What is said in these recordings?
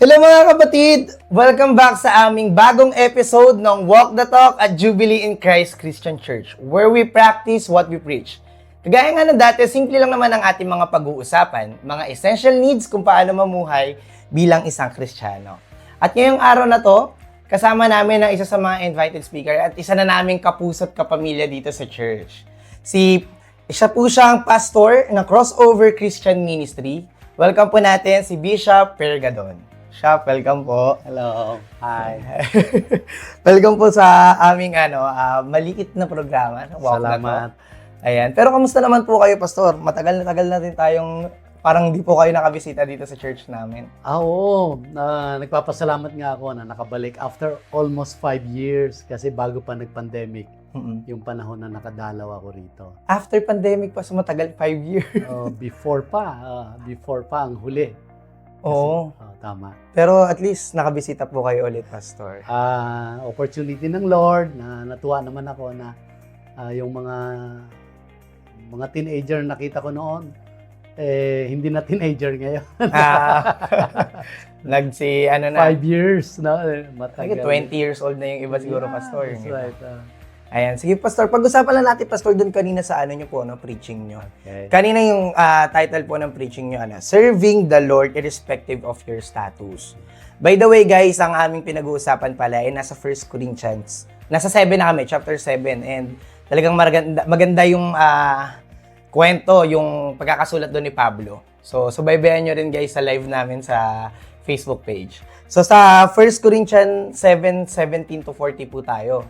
Hello mga kapatid! Welcome back sa aming bagong episode ng Walk the Talk at Jubilee in Christ Christian Church, where we practice what we preach. Kagaya nga ng dati, simple lang naman ang ating mga pag-uusapan, mga essential needs kung paano mamuhay bilang isang Kristiyano. At ngayong araw na to, kasama namin ang isa sa mga invited speaker at isa na naming kapuso't kapamilya dito sa church. Isa po siyang pastor ng Crossover Christian Ministry. Welcome po natin si Bishop Pergadon. Shop, welcome po. Hello. Hi. Welcome po sa aming maliit na programa. Walk na Salamat. to. Ayan. Pero kamusta naman po kayo, Pastor? Matagal na din tayong parang di po kayo nakabisita dito sa church namin. Oo. Nagpapasalamat nga ako na nakabalik after almost 5 years kasi bago pa nag-pandemic, yung panahon na nakadalaw ako rito. After pandemic pa, so matagal, 5 years. Before pa ang huli. Oo. Tama. Pero at least nakabisita po kayo ulit, Pastor. Opportunity ng Lord na natuwa naman ako na yung mga teenager nakita ko noon, hindi na teenager ngayon. 5 years na. Matagal. 20 years old na yung iba siguro, Pastor. That's right. Ayan, sige Pastor, pag-usapan lang natin Pastor doon kanina sa nyo po, preaching nyo. Okay. Kanina yung title po ng preaching nyo, Serving the Lord irrespective of your status. By the way guys, ang aming pinag-uusapan pala ay nasa 1 Corinthians. Nasa 7 na kami, chapter 7, and talagang maganda yung kwento, yung pagkakasulat doon ni Pablo. So baybayan nyo rin guys sa live namin sa Facebook page. So sa 1 Corinthians 7:17 to 40 po tayo.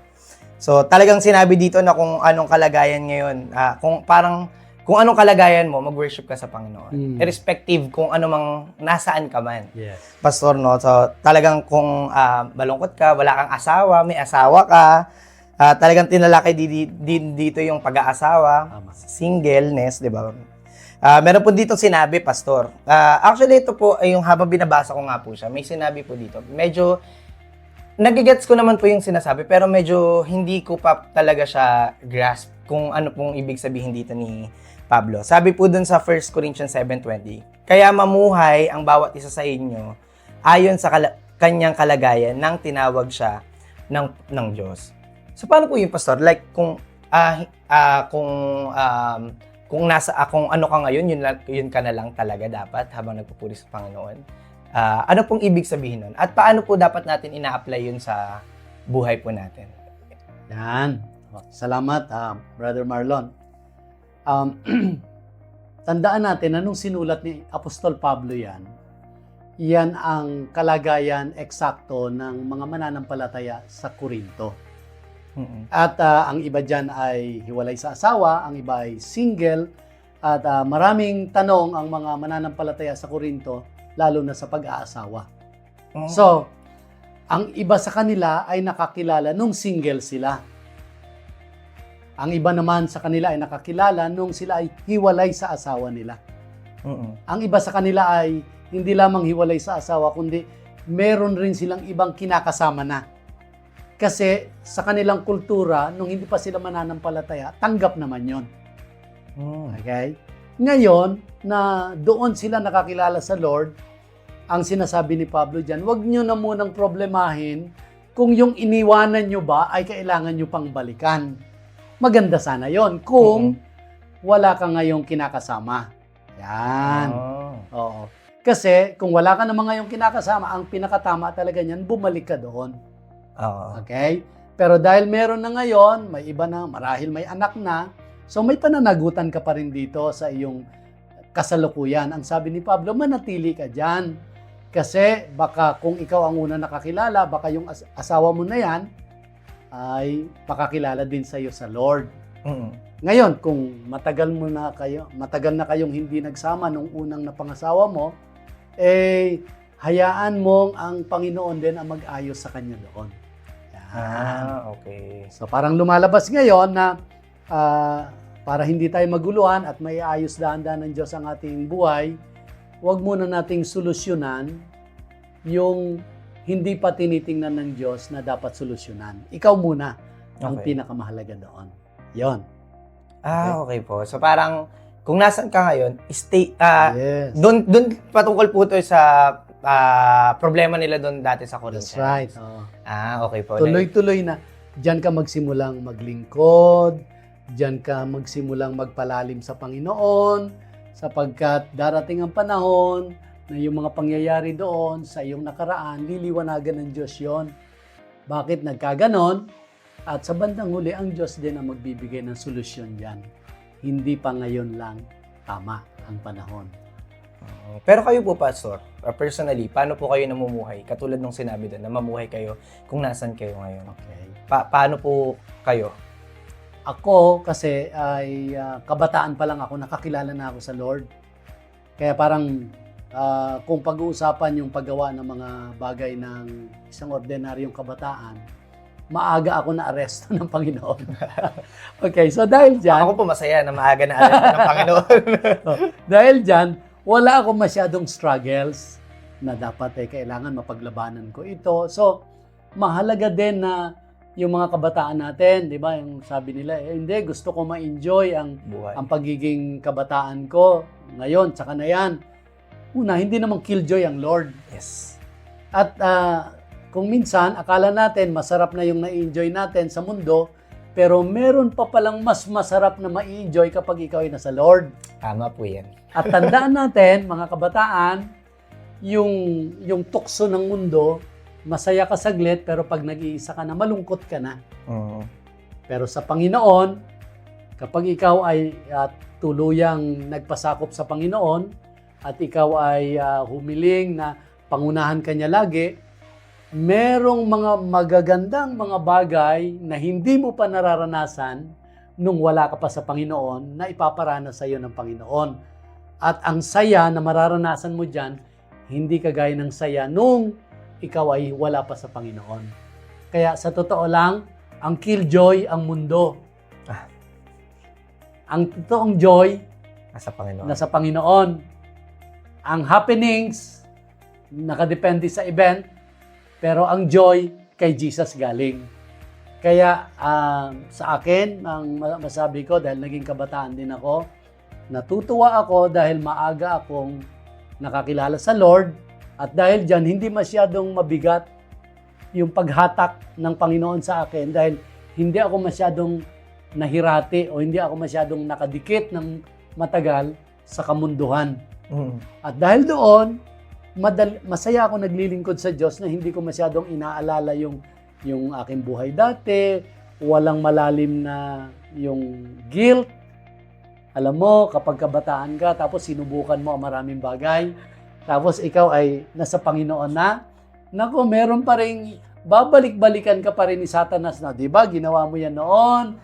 So, talagang sinabi dito na kung anong kalagayan ngayon, kung anong kalagayan mo, mag-worship ka sa Panginoon. Irrespective kung ano mang nasaan ka man. Yes. Pastor, no? So, talagang kung malungkot ka, wala kang asawa, may asawa ka, talagang tinalakay din dito yung pag-aasawa, singleness, di ba? Meron po dito sinabi, Pastor. Actually, ito po, yung habang binabasa ko nga po siya, may sinabi po dito. Medyo nagigets ko naman po yung sinasabi, pero medyo hindi ko pa talaga siya grasp kung ano pong ibig sabihin dito ni Pablo. Sabi po dun sa 1 Corinthians 7:20, kaya mamuhay ang bawat isa sa inyo ayon sa kanyang kalagayan nang tinawag siya ng Diyos. So paano po yung Pastor? Like kung ano ka ngayon, yun ka na lang talaga dapat habang nagpupuri sa Panginoon. Ano pong ibig sabihin nun? At paano po dapat natin ina-apply yun sa buhay po natin? Yan. Salamat, Brother Marlon. Tandaan natin na nung sinulat ni Apostol Pablo yan ang kalagayan eksakto ng mga mananampalataya sa Korinto. At ang iba dyan ay hiwalay sa asawa, ang iba ay single, at maraming tanong ang mga mananampalataya sa Korinto, lalo na sa pag-aasawa. So, ang iba sa kanila ay nakakilala nung single sila. Ang iba naman sa kanila ay nakakilala nung sila ay hiwalay sa asawa nila. Ang iba sa kanila ay hindi lamang hiwalay sa asawa, kundi meron rin silang ibang kinakasama na. Kasi sa kanilang kultura, nung hindi pa sila mananampalataya, tanggap naman yon. Okay? Ngayon, na doon sila nakakilala sa Lord, ang sinasabi ni Pablo dyan, huwag nyo na munang problemahin kung yung iniwanan nyo ba ay kailangan nyo pang balikan. Maganda sana yon kung wala ka ngayong kinakasama. Yan. Oo. Kasi kung wala ka naman ngayong kinakasama, ang pinakatama talaga niyan, bumalik ka doon. Okay? Pero dahil meron na ngayon, may iba na, marahil may anak na, so may pananagutan ka pa rin dito sa iyong kasalukuyan. Ang sabi ni Pablo, manatili ka dyan. Kasi baka kung ikaw ang una nakakilala, baka yung asawa mo na yan ay makakilala din sa iyo sa Lord. Ngayon, kung matagal na kayong hindi nagsama nung unang napangasawa mo, hayaan mong ang Panginoon din ang mag-ayos sa kanya doon. Yan. Okay. So parang lumalabas ngayon na para hindi tayo maguluhan at may ayos dahan-dahan ng Diyos ang ating buhay, huwag muna nating solusyonan yung hindi pa tinitingnan ng Diyos na dapat solusyonan. Ikaw muna ang pinakamahalaga doon. Yon. Okay po. So parang kung nasaan ka ngayon, stay Yes. doon patungkol po 'to sa problema nila doon dati sa That's Corinthians. right. Okay po. Tuloy-tuloy na. Diyan ka magsimulang maglingkod, diyan ka magsimulang magpalalim sa Panginoon, sapagkat darating ang panahon na yung mga pangyayari doon sa iyong nakaraan, liliwanagan ng Diyos yon. Bakit nagkaganon? At sa bandang huli, ang Diyos din ang magbibigay ng solusyon diyan. Hindi pa ngayon lang tama ang panahon. Pero kayo po, Pastor, personally, paano po kayo namumuhay? Katulad nung sinabi doon, na mamuhay kayo kung nasan kayo ngayon. Okay. Paano po kayo? Ako kasi ay kabataan pa lang ako, nakakilala na ako sa Lord. Kaya parang kung pag-uusapan yung paggawa ng mga bagay ng isang ordinaryong kabataan, maaga ako na-aresto ng Panginoon. Okay, so dahil dyan... Ako po masaya na maaga na alam ng Panginoon. Dahil dyan, wala akong masyadong struggles na dapat kailangan mapaglabanan ko ito. So, mahalaga din na yung mga kabataan natin, di ba, yung sabi nila, hindi, gusto ko ma-enjoy ang pagiging kabataan ko ngayon, tsaka na yan. Una, hindi namang killjoy ang Lord. Yes. At kung minsan, akala natin masarap na yung na-enjoy natin sa mundo, pero meron pa palang mas masarap na ma-enjoy kapag ikaw ay nasa Lord. Tama po yan. At tandaan natin, mga kabataan, yung tukso ng mundo, masaya ka saglit, pero pag nag-iisa ka na, malungkot ka na. Pero sa Panginoon, kapag ikaw ay tuluyang nagpasakop sa Panginoon, at ikaw ay humiling na pangunahan ka niya lagi, merong mga magagandang mga bagay na hindi mo pa nararanasan nung wala ka pa sa Panginoon na ipaparana sa iyo ng Panginoon. At ang saya na mararanasan mo dyan, hindi kagaya ng saya nung ikaw ay wala pa sa Panginoon. Kaya sa totoo lang, ang killjoy ang mundo. Ang totoong joy, nasa Panginoon. Ang happenings, nakadepende sa event, pero ang joy, kay Jesus galing. Kaya sa akin, ang masabi ko, dahil naging kabataan din ako, natutuwa ako dahil maaga akong nakakilala sa Lord, at dahil dyan, hindi masyadong mabigat yung paghatak ng Panginoon sa akin dahil hindi ako masyadong nahirati o hindi ako masyadong nakadikit ng matagal sa kamunduhan. At dahil doon, masaya ako naglilingkod sa Diyos na hindi ko masyadong inaalala yung aking buhay dati, walang malalim na yung guilt. Alam mo, kapag kabataan ka, tapos sinubukan mo ang maraming bagay, tapos ikaw ay nasa Panginoon na, naku, meron pa rin, babalik-balikan ka pa rin ni Satanas na, di ba? Ginawa mo yan noon.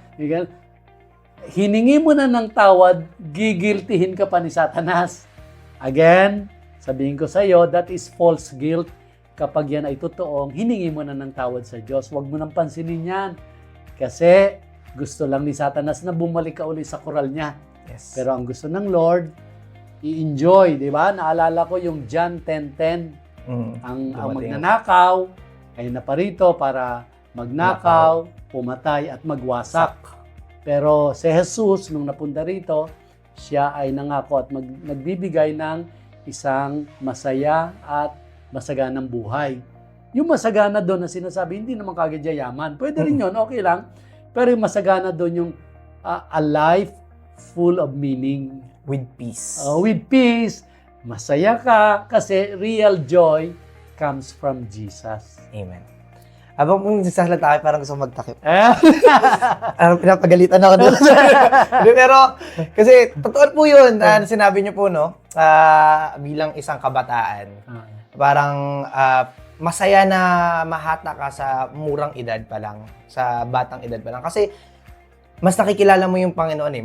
Hiningi mo na ng tawad, gigiltihin ka pa ni Satanas. Again, sabihin ko sa iyo, that is false guilt. Kapag yan ay totoong, hiningi mo na ng tawad sa Diyos. Huwag mo nang pansinin yan. Kasi gusto lang ni Satanas na bumalik ka uli sa koral niya. Yes. Pero ang gusto ng Lord, i-enjoy, di ba? Naalala ko yung John 10:10. Ang magnanakaw ay naparito para magnakaw, pumatay at magwasak. Pero si Jesus, nung napunta rito, siya ay nangako at nagbibigay ng isang masaya at masaganang buhay. Yung masagana doon na sinasabi, hindi naman kagad yayaman. Pwede rin yun, okay lang. Pero yung masagana doon yung a life full of meaning. With peace. With peace. Masaya ka kasi real joy comes from Jesus. Amen. Habang kung nagsasalita kayo, parang gusto magtakip. Pinapagalitan ako doon. Pero, kasi, totoo po yun. Sinabi niyo po, no? Bilang isang kabataan, parang masaya na mahata ka sa murang edad pa lang, sa batang edad pa lang. Kasi, mas nakikilala mo yung Panginoon eh.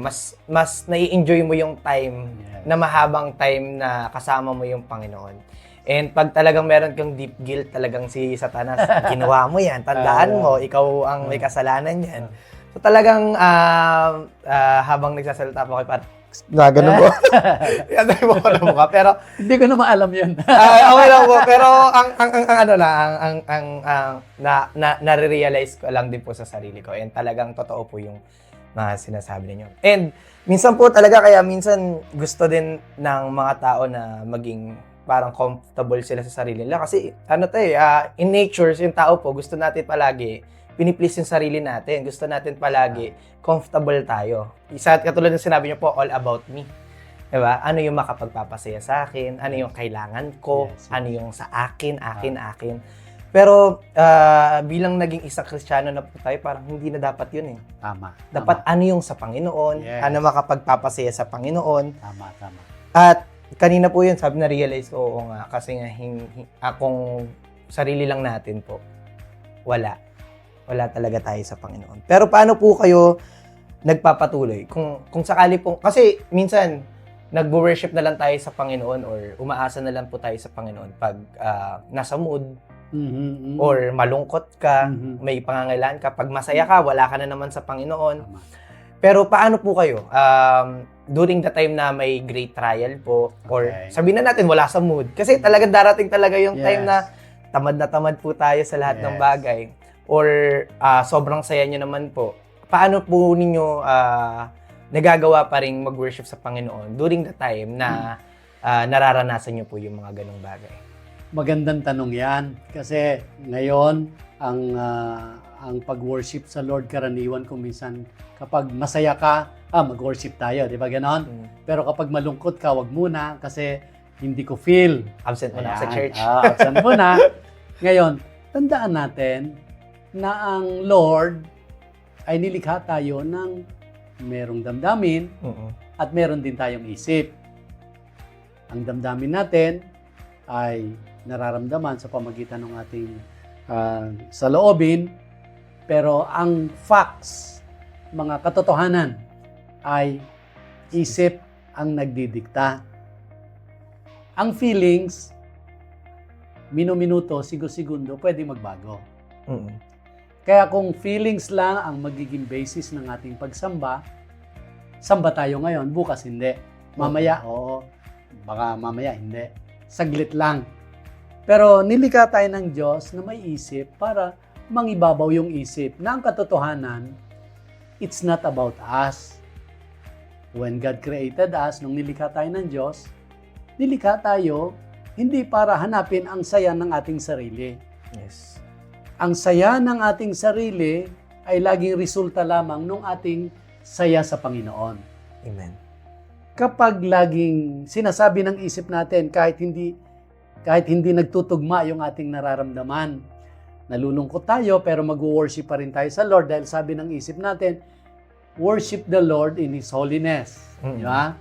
Mas nai-enjoy mo yung time, na mahabang time na kasama mo yung Panginoon. And pag talagang meron kang deep guilt, talagang si Satanas, ginawa mo yan, tandaan mo, ikaw ang may kasalanan yan. So talagang habang nagsasalita po kayo, parang gano'n po. Yanay mo ko na mukha. Pero, hindi ko na maalam yan. Okay lang po. Pero nare-realize ko lang din po sa sarili ko. And talagang totoo po yung mga sinasabi ninyo. And minsan po talaga, kaya minsan gusto din ng mga tao na maging parang comfortable sila sa sarili nila. Kasi in nature, yung tao po, gusto natin palagi, piniplease yung sarili natin. Gusto natin palagi, comfortable tayo. Isa katulad ng sinabi niyo po, all about me. Diba? Ano yung makapagpapasaya sa akin? Ano yung kailangan ko? Yes. Ano yung sa akin? Pero bilang naging isang Kristiyano na po tayo, parang hindi na dapat yun eh. Tama. Dapat ano yung sa Panginoon, Yes. ano makapagpapasaya sa Panginoon. Tama. At kanina po yun, sabi na-realize ko, oo nga, kasi nga akong sarili lang natin po, wala talaga tayo sa Panginoon. Pero paano po kayo nagpapatuloy? Kung sakali po, kasi minsan, nag-worship na lang tayo sa Panginoon or umaasa na lang po tayo sa Panginoon pag nasa mood, or malungkot ka, may pangangailangan ka, pag masaya ka, wala ka na naman sa Panginoon. Tama. Pero paano po kayo? During the time na may great trial po, or Okay. sabihin na natin wala sa mood. Kasi talagang darating talaga yung time Yes. na tamad po tayo sa lahat ng Yes. bagay. Or sobrang saya nyo naman po. Paano po ninyo nagagawa pa rin mag-worship sa Panginoon during the time na nararanasan nyo po yung mga ganong bagay? Magandang tanong yan. Kasi ngayon, ang pag-worship sa Lord karaniwan kung minsan kapag masaya ka, mag-worship tayo, di ba ganon? Pero kapag malungkot ka, wag muna kasi hindi ko feel. Absent mo na Ayan. sa church. Absent muna. Ngayon, tandaan natin na ang Lord ay nilikha tayo ng merong damdamin at meron din tayong isip. Ang damdamin natin ay nararamdaman sa pamagitan ng ating saloobin, pero ang facts, mga katotohanan, ay isip ang nagdidikta. Ang feelings, minuto, segundo, pwede magbago. Kaya kung feelings lang ang magiging basis ng ating pagsamba, samba tayo ngayon, bukas hindi. Mamaya, oo. Baka mamaya hindi. Saglit lang. Pero nilikha tayo ng Diyos na may isip para mangibabaw yung isip na ang katotohanan, it's not about us. When God created us, nung nilikha tayo ng Diyos, nilikha tayo hindi para hanapin ang saya ng ating sarili. Yes. Ang saya ng ating sarili ay laging resulta lamang ng ating saya sa Panginoon. Amen. Kapag laging sinasabi ng isip natin kahit hindi nagtutugma yung ating nararamdaman, nalulungkot tayo pero mag-worship pa rin tayo sa Lord dahil sabi ng isip natin, worship the Lord in His holiness. Di ba?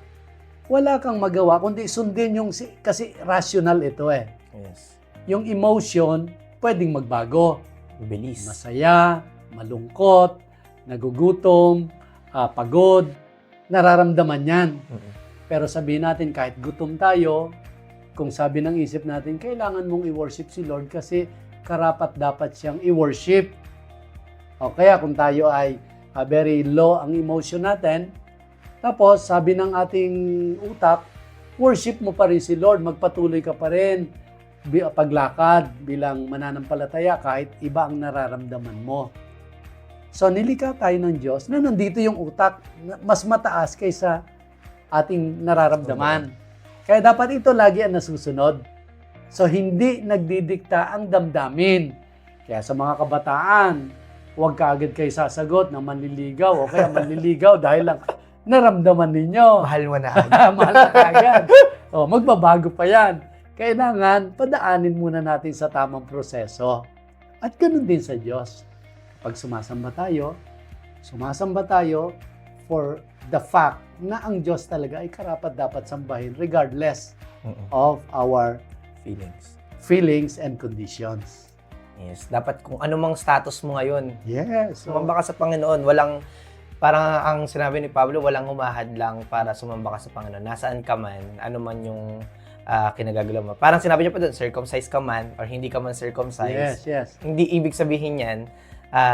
Wala kang magawa kundi sundin yung, kasi rational ito eh. Yes. Yung emotion, pwedeng magbago. Bilis. Masaya, malungkot, nagugutom, pagod, nararamdaman yan. Pero sabihin natin, kahit gutom tayo, kung sabi ng isip natin, kailangan mong i-worship si Lord kasi karapat dapat siyang i-worship. O kaya kung tayo ay very low ang emotion natin, tapos sabi ng ating utak, worship mo pa rin si Lord, magpatuloy ka pa rin paglakad bilang mananampalataya kahit iba ang nararamdaman mo. So nilikha tayo ng Diyos na nandito yung utak mas mataas kaysa ating nararamdaman. Kaya dapat ito lagi ang nasusunod. So hindi nagdidikta ang damdamin. Kaya sa mga kabataan, huwag ka agad kayo sasagot na manliligaw o kaya manliligaw dahil lang naramdaman ninyo. Mahal mo na. Mahal na agad. O, magbabago pa yan. Kailangan padaanin muna natin sa tamang proseso. At ganun din sa Diyos. Pag sumasamba tayo for the fact na ang Diyos talaga ay karapat dapat sambahin regardless of our feelings and conditions. Yes. Dapat kung anumang status mo ngayon, Yes. sumamba ka sa Panginoon. Parang ang sinabi ni Pablo, walang humahad lang para sumamba ka sa Panginoon. Nasaan ka man, ano man yung kinagagalaw mo. Parang sinabi niya pa doon, circumcised ka man or hindi ka man circumcised. Yes. Hindi ibig sabihin yan,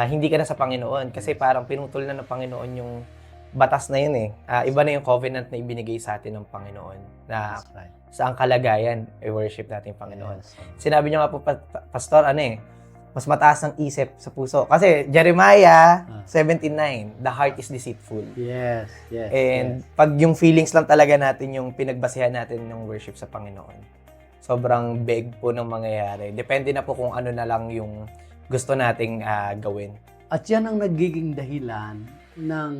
hindi ka na sa Panginoon. Kasi parang pinutol na ng Panginoon yung batas na yun eh. Iba na yung covenant na ibinigay sa atin ng Panginoon. Na That's right. saan kalagayan, i-worship natin yung Panginoon. Yes. Sinabi niyo nga po, Pastor, mas mataas ang isip sa puso. Kasi Jeremiah 17:9, the heart is deceitful. Yes. And pag yung feelings lang talaga natin yung pinagbasehan natin ng worship sa Panginoon, sobrang big po ng mangyayari. Depende na po kung ano na lang yung gusto nating gawin. At yan ang nagiging dahilan ng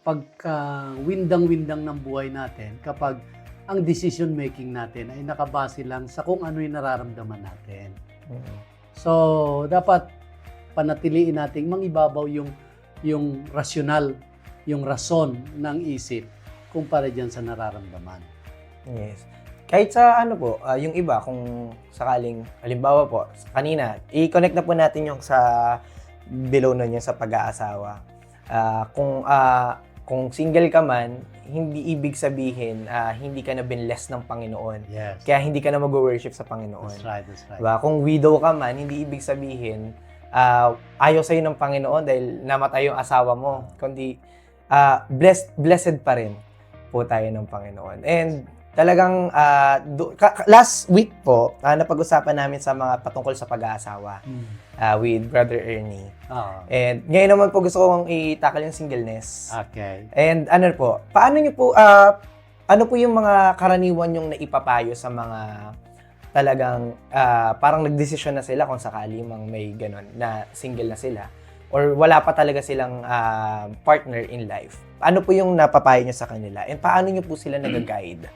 pagka-windang-windang ng buhay natin kapag ang decision making natin ay nakabase lang sa kung ano yung nararamdaman natin. So, dapat panatiliin nating mangibabaw yung rasyonal, yung rason ng isip kumpara dyan sa nararamdaman. Yes. Kahit sa ano po, yung iba, kung sakaling, halimbawa po, kanina, i-connect na po natin yung sa below nun, yung sa pag-aasawa. Kung single ka man, hindi ibig sabihin, hindi ka na binless ng Panginoon. Yes. Kaya hindi ka na mag-worship sa Panginoon. That's right, that's right. Diba? Kung widow ka man, hindi ibig sabihin, ayaw sa'yo ng Panginoon dahil namatay yung asawa mo. Kundi, blessed pa rin po tayo ng Panginoon. And talagang, last week po, napag-usapan namin sa mga patungkol sa pag-aasawa with Brother Ernie. And ngayon naman po gusto kong i-tackle yung singleness. Okay. And ano po, paano nyo po, ano po yung mga karaniwan yung naipapayo sa mga talagang parang nagdesisyon na sila kung sakali mang may ganon na single na sila or wala pa talaga silang partner in life. Ano po yung napapayo nyo sa kanila? And paano nyo po sila nag-guide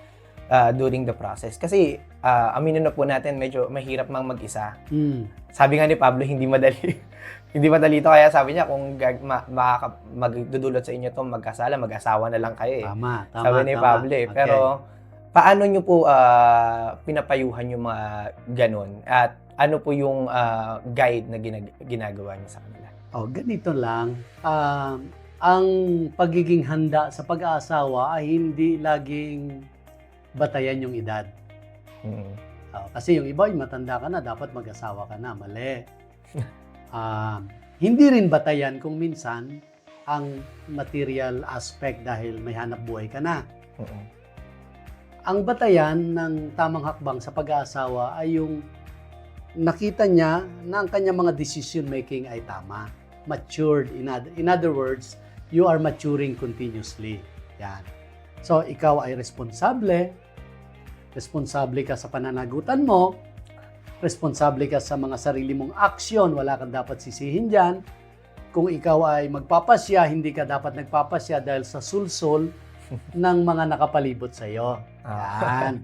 during the process? Kasi aminin na po natin, medyo mahirap mang mag-isa. Sabi nga ni Pablo, hindi madali. Hindi madali ito. Kaya sabi niya, kung magdudulot sa inyo to magkasala, mag-asawa na lang kayo eh. Tama. Sabi ni Pablo eh. Okay. Pero paano nyo po pinapayuhan yung mga ganon? At ano po yung guide na ginagawa nyo sa kanila? Ganito lang. Ang pagiging handa sa pag-aasawa ay hindi laging batayan yung edad. Kasi yung iba, matanda ka na, dapat mag-asawa ka na. Mali. Hindi rin batayan kung minsan ang material aspect dahil may hanap buhay ka na. Ang batayan ng tamang hakbang sa pag-aasawa ay yung nakita niya na ang kanyang mga decision making ay tama. Matured. In other words, you are maturing continuously. Yan. So, ikaw ay responsable ka sa pananagutan mo, responsable ka sa mga sarili mong aksyon, wala kang dapat sisihin dyan. Kung ikaw ay magpapasya, hindi ka dapat nagpapasya dahil sa sulsol ng mga nakapalibot sa iyo. Yan.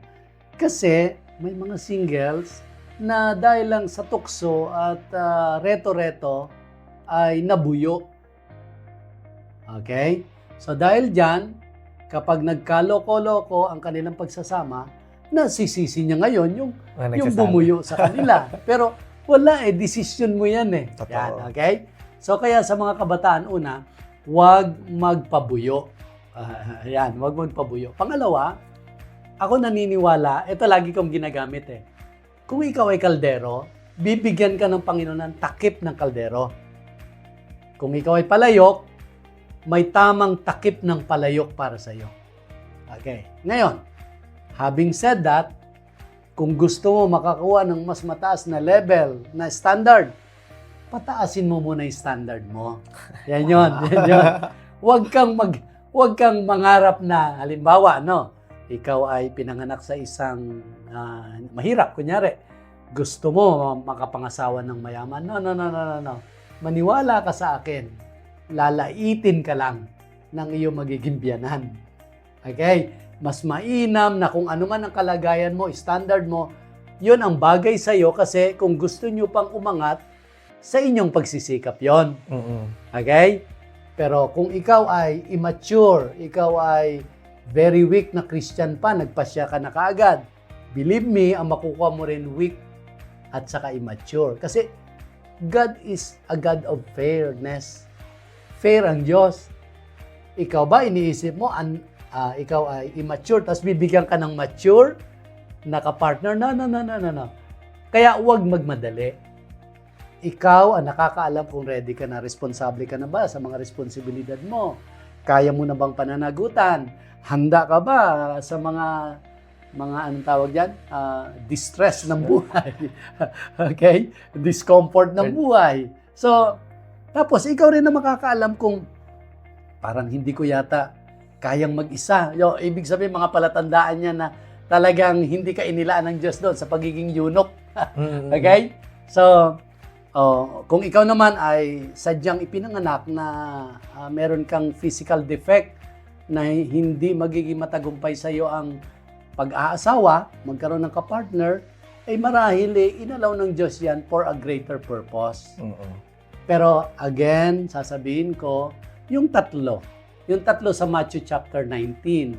Kasi may mga singles na dahil lang sa tukso at reto-reto ay nabuyo. Okay? So dahil dyan, kapag nagkaloko-loko ang kanilang pagsasama, nasisisi niya ngayon yung bumuyo sa kanila. Pero wala decision mo yan eh. Totoo. Yan, okay? So kaya sa mga kabataan, una, huwag magpabuyo. Huwag magpabuyo. Pangalawa, ako naniniwala, ito lagi kong ginagamit eh. Kung ikaw ay kaldero, bibigyan ka ng Panginoon ng takip ng kaldero. Kung ikaw ay palayok, may tamang takip ng palayok para sa iyo. Okay. Ngayon, having said that, kung gusto mo makakuha ng mas mataas na level, na standard, pataasin mo muna yung standard mo. Yan yun. Huwag kang mangarap na, halimbawa, ikaw ay pinanganak sa isang mahirap, kunyari, gusto mo makapangasawa ng mayaman. No. Maniwala ka sa akin. Lalaitin ka lang ng iyong magiging biyanan. Okay? Mas mainam na kung ano man ang kalagayan mo, standard mo, yun ang bagay sa iyo kasi kung gusto nyo pang umangat, sa inyong pagsisikap yon. Okay? Pero kung ikaw ay immature, ikaw ay very weak na Christian pa, nagpasya ka na kaagad, believe me, ang makukuha mo rin weak at saka immature. Kasi God is a God of fairness. Fair ang Diyos. Ikaw ba, iniisip mo, ikaw ay immature, tapos bibigyan ka ng mature na kapartner? No. Kaya huwag magmadali. Ikaw ang nakakaalam kung ready ka na, responsable ka na ba sa mga responsibilidad mo? Kaya mo na bang pananagutan? Handa ka ba sa mga anong tawag dyan? Distress ng buhay. Okay? Discomfort ng buhay. So, tapos ikaw rin na makakaalam kung parang hindi ko yata kayang mag-isa. Ibig sabihin, mga palatandaan niya na talagang hindi ka inilaan ng Diyos doon sa pagiging eunuch. Mm. Okay? So, kung ikaw naman ay sadyang ipinanganak na meron kang physical defect na hindi magiging matagumpay sa iyo ang pag-aasawa, magkaroon ng kapartner, ay marahil inalaw ng Diyos yan for a greater purpose. Pero again, sasabihin ko, yung tatlo sa Matthew chapter 19,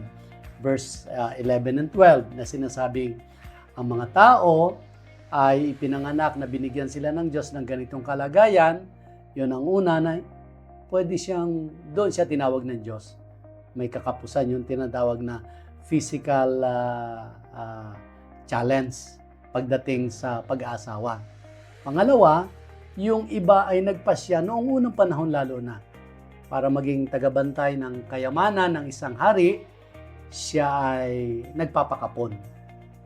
verse 11 and 12, na sinasabing, ang mga tao ay ipinanganak na binigyan sila ng Diyos ng ganitong kalagayan. Yun ang una na pwede doon siya tinawag ng Diyos. May kakapusan yung tinatawag na physical challenge pagdating sa pag-aasawa. Pangalawa, yung iba ay nagpasya noong unang panahon lalo na para maging tagabantay ng kayamanan ng isang hari, siya ay nagpapakapon.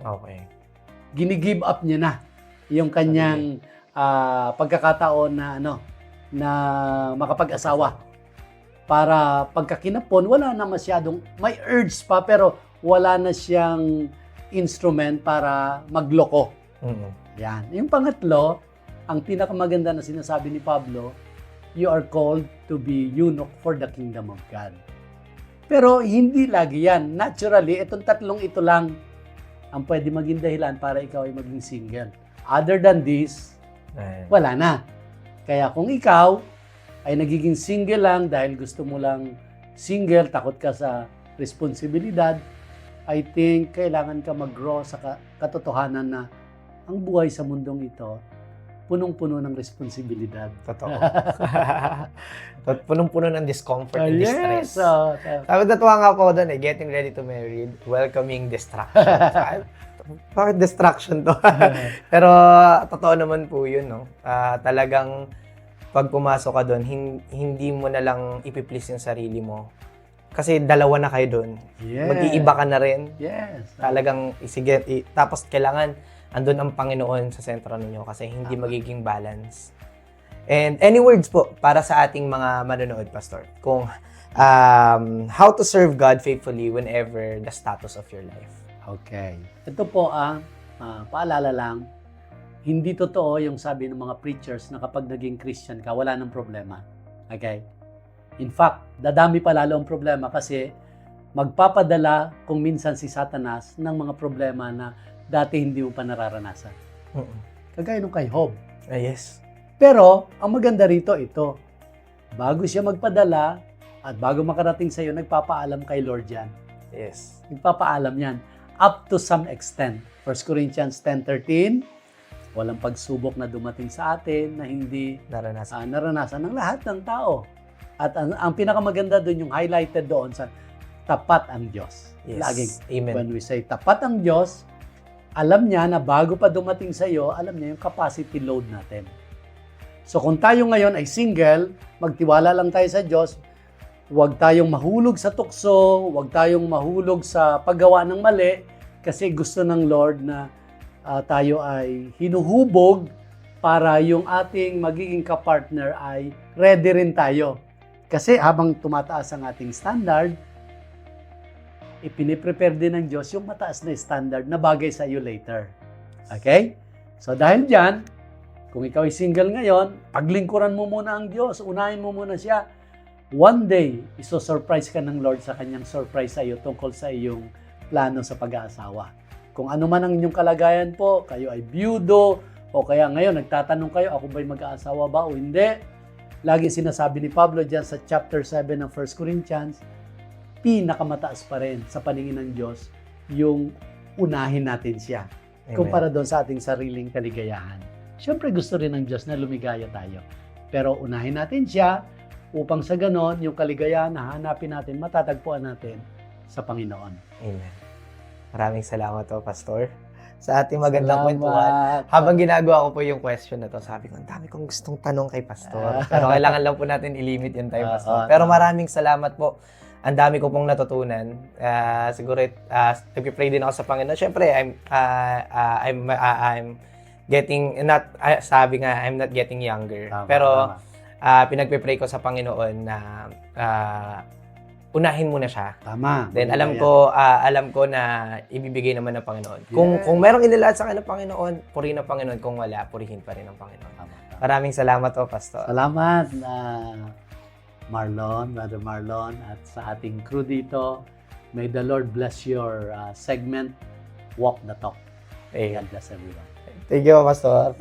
Okay. Gini-give up niya na yung kanyang pagkakataon na makapag-asawa. Para pagkakinapon, wala na masyadong, may urge pa pero wala na siyang instrument para magloko. Yan. Yung pangatlo, ang pinakamaganda na sinasabi ni Pablo, you are called to be eunuch for the kingdom of God. Pero hindi lagi yan. Naturally, itong tatlong ito lang ang pwede maging dahilan para ikaw ay maging single. Other than this, wala na. Kaya kung ikaw ay nagiging single lang dahil gusto mo lang single, takot ka sa responsibilidad, I think kailangan ka mag-grow sa katotohanan na ang buhay sa mundong ito, punong-puno ng responsibilidad. Totoo. Punong-puno ng discomfort and distress. Yes. Sabi natuwa nga po doon getting ready to marry, welcoming distraction. Bakit distraction to? Pero totoo naman po yun, no? Talagang pag pumasok ka doon, hindi mo na lang ipiplease yung sarili mo. Kasi dalawa na kayo doon. Yes. Mag-iiba ka na rin. Yes. Talagang tapos kailangan andun ang Panginoon sa sentro ninyo kasi hindi magiging balance. And any words po para sa ating mga manonood, Pastor? Kung how to serve God faithfully whenever the status of your life. Okay. Ito po paalala lang, hindi totoo yung sabi ng mga preachers na kapag naging Christian ka, wala nang problema. Okay? In fact, dadami pa lalo ang problema kasi magpapadala kung minsan si Satanas ng mga problema na dati hindi mo pa nararanasan. Kagaya nung kay Job. Yes. Pero, ang maganda rito ito, bago siya magpadala at bago makarating sa iyo, nagpapaalam kay Lord yan. Yes. Nagpapaalam yan up to some extent. 1 Corinthians 10:13, walang pagsubok na dumating sa atin na hindi naranasan ng lahat ng tao. At ang pinakamaganda doon, yung highlighted doon sa tapat ang Diyos. Yes. Laging, Amen. when we say tapat ang Diyos, alam niya na bago pa dumating sa iyo, alam niya yung capacity load natin. So kung tayo ngayon ay single, magtiwala lang tayo sa Diyos, huwag tayong mahulog sa tukso, huwag tayong mahulog sa paggawa ng mali, kasi gusto ng Lord na tayo ay hinuhubog para yung ating magiging kapartner ay ready rin tayo. Kasi habang tumataas ang ating standard, ipiniprepare din ng Diyos yung mataas na standard na bagay sa iyo later. Okay? So dahil dyan, kung ikaw ay single ngayon, paglingkuran mo muna ang Diyos, unahin mo muna siya. One day, iso-surprise ka ng Lord sa kanyang surprise sa iyo tungkol sa iyong plano sa pag-aasawa. Kung ano man ang inyong kalagayan po, kayo ay byudo, o kaya ngayon nagtatanong kayo, ako ba'y mag-aasawa ba o hindi? Lagi sinasabi ni Pablo dyan sa chapter 7 ng 1 Corinthians, pinakamataas pa rin sa paningin ng Diyos yung unahin natin siya. Amen. Kumpara doon sa ating sariling kaligayahan. Siyempre gusto rin ng Diyos na lumigaya tayo. Pero unahin natin siya upang sa ganon, yung kaligayahan na hanapin natin, matatagpuan natin sa Panginoon. Amen. Maraming salamat po, Pastor, sa ating magandang kwentuhan. Habang ginagawa ko po yung question na to, sabi ko, ang dami kong gustong tanong kay Pastor. Pero kailangan lang po natin i-limit yung time, Pastor. Pero maraming salamat po. Ang dami ko pong natutunan. Siguro, nag-pray din ako sa Panginoon. Siyempre, I'm getting, sabi nga, I'm not getting younger. Pero, pinagpe-pray ko sa Panginoon na unahin mo na siya. Tama. Then Maganda alam ko na ibibigay naman ng Panginoon. Kung merong inilaan sa akin ng Panginoon, purihin ng Panginoon. Kung wala, purihin pa rin ng Panginoon. Tama, tama. Maraming salamat po, Pastor. Salamat, Brother Marlon, at sa ating crew dito. May the Lord bless your segment, Walk the Talk. God bless everyone. Thank you, Pastor.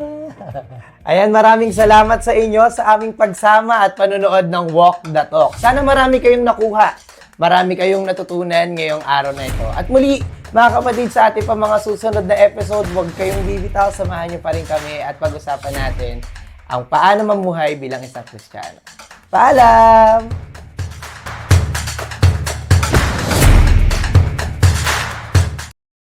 Ayan, maraming salamat sa inyo sa aming pagsama at panonood ng Walk the Talk. Sana marami kayong nakuha. Marami kayong natutunan ngayong araw na ito. At muli, mga kapatid, sa ating pa mga susunod na episode, huwag kayong bibitaw, samahan niyo pa rin kami at pag-usapan natin ang paano mamuhay bilang isang Kristiyano. Paalam!